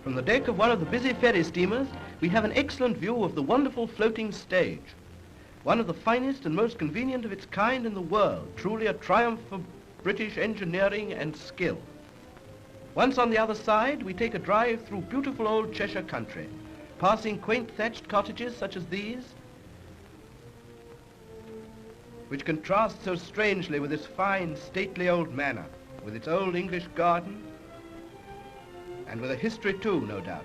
From the deck of one of the busy ferry steamers, we have an excellent view of the wonderful floating stage, one of the finest and most convenient of its kind in the world, truly a triumph of British engineering and skill. Once on the other side, we take a drive through beautiful old Cheshire country, passing quaint thatched cottages such as these, which contrast so strangely with this fine, stately old manor, with its old English garden, and with a history too, no doubt.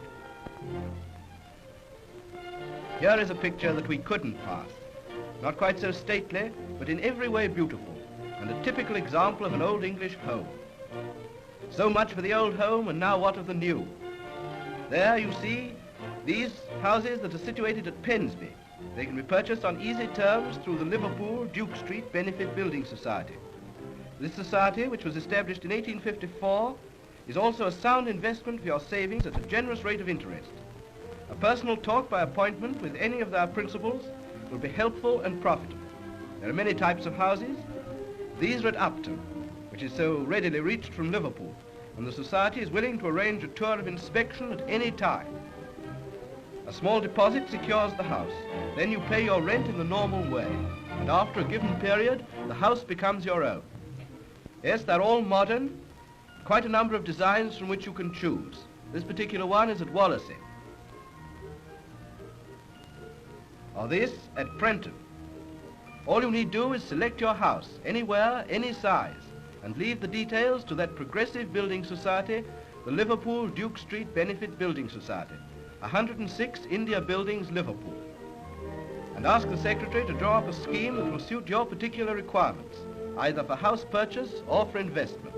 Here is a picture that we couldn't pass. Not quite so stately, but in every way beautiful, and a typical example of an old English home. So much for the old home, and now what of the new? There you see these houses that are situated at Pensby. They can be purchased on easy terms through the Liverpool Duke Street Benefit Building Society. This society, which was established in 1854, is also a sound investment for your savings at a generous rate of interest. A personal talk by appointment with any of their principals will be helpful and profitable. There are many types of houses. These are at Upton, which is so readily reached from Liverpool, and the society is willing to arrange a tour of inspection at any time. A small deposit secures the house. Then you pay your rent in the normal way, and after a given period, the house becomes your own. Yes, they're all modern, quite a number of designs from which you can choose. This particular one is at Wallasey. Or this at Prenton. All you need do is select your house, anywhere, any size, and leave the details to that progressive building society, the Liverpool Duke Street Benefit Building Society, 106 India Buildings, Liverpool. And ask the secretary to draw up a scheme that will suit your particular requirements, either for house purchase or for investment.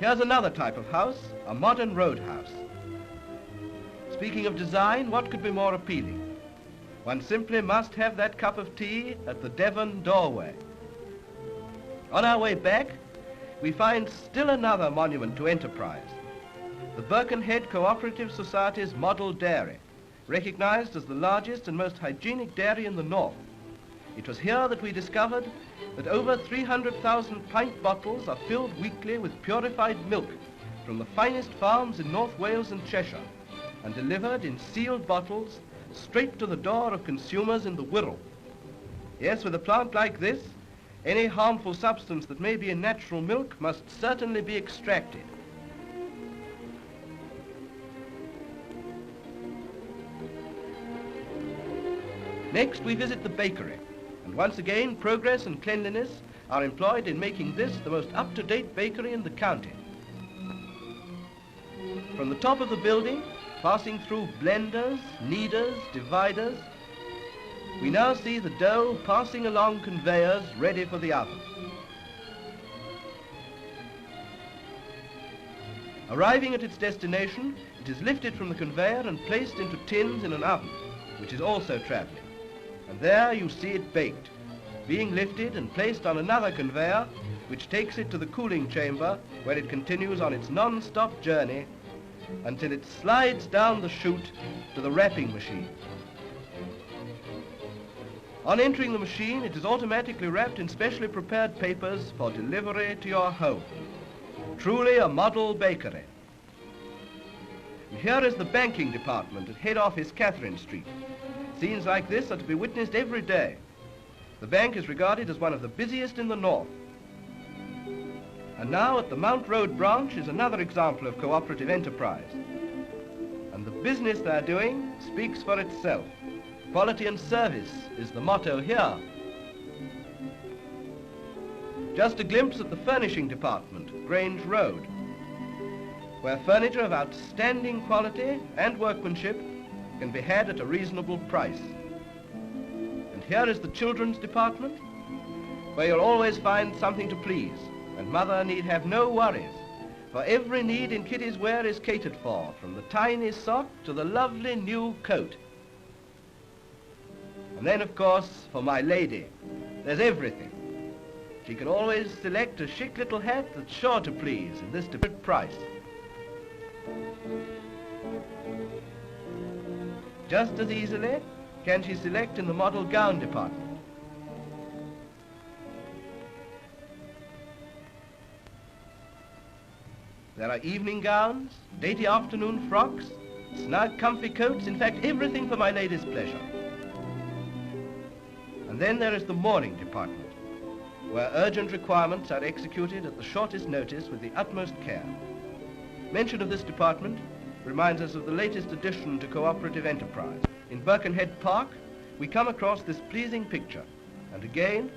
Here's another type of house, a modern roadhouse. Speaking of design, what could be more appealing? One simply must have that cup of tea at the Devon doorway. On our way back, we find still another monument to enterprise, the Birkenhead Cooperative Society's model dairy, recognized as the largest and most hygienic dairy in the north. It was here that we discovered that over 300,000 pint bottles are filled weekly with purified milk from the finest farms in North Wales and Cheshire, and delivered in sealed bottles straight to the door of consumers in the Wirral. Yes, with a plant like this, any harmful substance that may be in natural milk must certainly be extracted. Next, we visit the bakery, and once again, progress and cleanliness are employed in making this the most up-to-date bakery in the county. From the top of the building, passing through blenders, kneaders, dividers, we now see the dough passing along conveyors ready for the oven. Arriving at its destination, it is lifted from the conveyor and placed into tins in an oven, which is also traveling. And there you see it baked, being lifted and placed on another conveyor, which takes it to the cooling chamber, where it continues on its non-stop journey until it slides down the chute to the wrapping machine. On entering the machine, it is automatically wrapped in specially prepared papers for delivery to your home. Truly a model bakery. And here is the banking department at head office Catherine Street. Scenes like this are to be witnessed every day. The bank is regarded as one of the busiest in the north. And now at the Mount Road branch is another example of cooperative enterprise. And the business they're doing speaks for itself. Quality and service is the motto here. Just a glimpse at the furnishing department, Grange Road, where furniture of outstanding quality and workmanship can be had at a reasonable price. And here is the children's department, where you'll always find something to please, and mother need have no worries, for every need in Kitty's wear is catered for, from the tiny sock to the lovely new coat. And then, of course, for my lady, there's everything. She can always select a chic little hat that's sure to please in this different price. Just as easily can she select in the model gown department. There are evening gowns, dainty afternoon frocks, snug comfy coats, in fact everything for my lady's pleasure. And then there is the mourning department, where urgent requirements are executed at the shortest notice with the utmost care. Mention of this department reminds us of the latest addition to cooperative enterprise. In Birkenhead Park, we come across this pleasing picture, and again,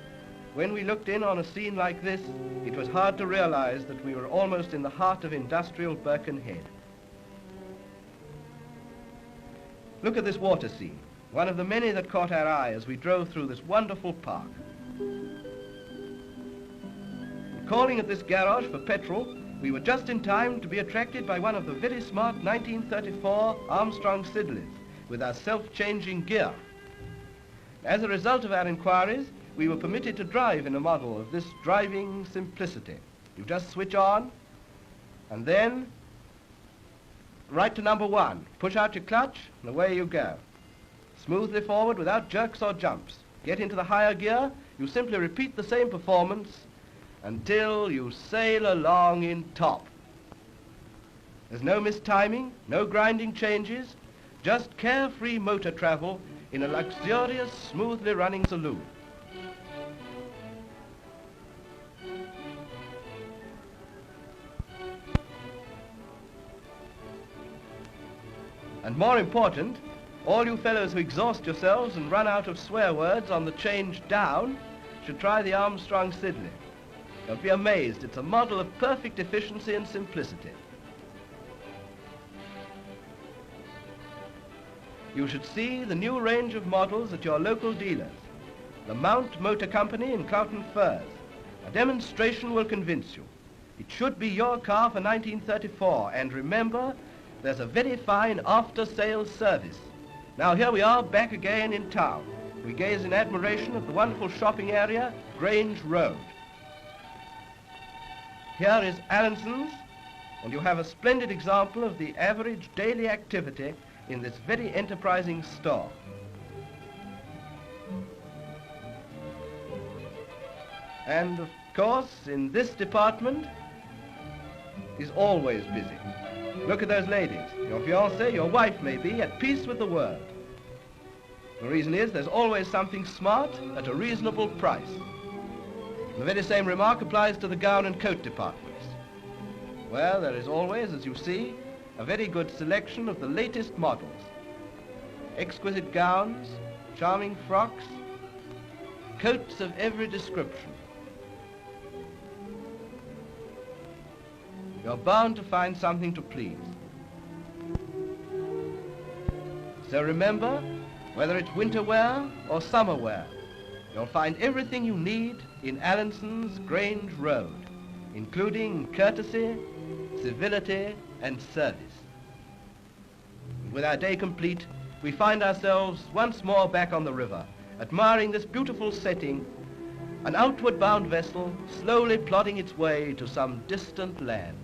when we looked in on a scene like this, it was hard to realize that we were almost in the heart of industrial Birkenhead. Look at this water scene, one of the many that caught our eye as we drove through this wonderful park. Calling at this garage for petrol, we were just in time to be attracted by one of the very smart 1934 Armstrong Sidleys with our self-changing gear. As a result of our inquiries, we were permitted to drive in a model of this driving simplicity. You just switch on, and then right to number 1. Push out your clutch, and away you go. Smoothly forward without jerks or jumps. Get into the higher gear, you simply repeat the same performance until you sail along in top. There's no mistiming, no grinding changes, just carefree motor travel in a luxurious, smoothly running saloon. And more important, all you fellows who exhaust yourselves and run out of swear words on the change down should try the Armstrong Sidley. You'll be amazed. It's a model of perfect efficiency and simplicity. You should see the new range of models at your local dealers. The Mount Motor Company in Cloughton Firs. A demonstration will convince you. It should be your car for 1934, and remember, there's a very fine after-sales service. Now here we are back again in town. We gaze in admiration at the wonderful shopping area, Grange Road. Here is Allinson's, and you have a splendid example of the average daily activity in this very enterprising store. And of course, in this department is always busy. Look at those ladies. Your fiancée, your wife may be, at peace with the world. The reason is there's always something smart at a reasonable price. The very same remark applies to the gown and coat departments, where there is always, as you see, a very good selection of the latest models. Exquisite gowns, charming frocks, coats of every description. You're bound to find something to please. So remember, whether it's winter wear or summer wear, you'll find everything you need in Allinson's Grange Road, including courtesy, civility, and service. With our day complete, we find ourselves once more back on the river, admiring this beautiful setting, an outward bound vessel slowly plodding its way to some distant land.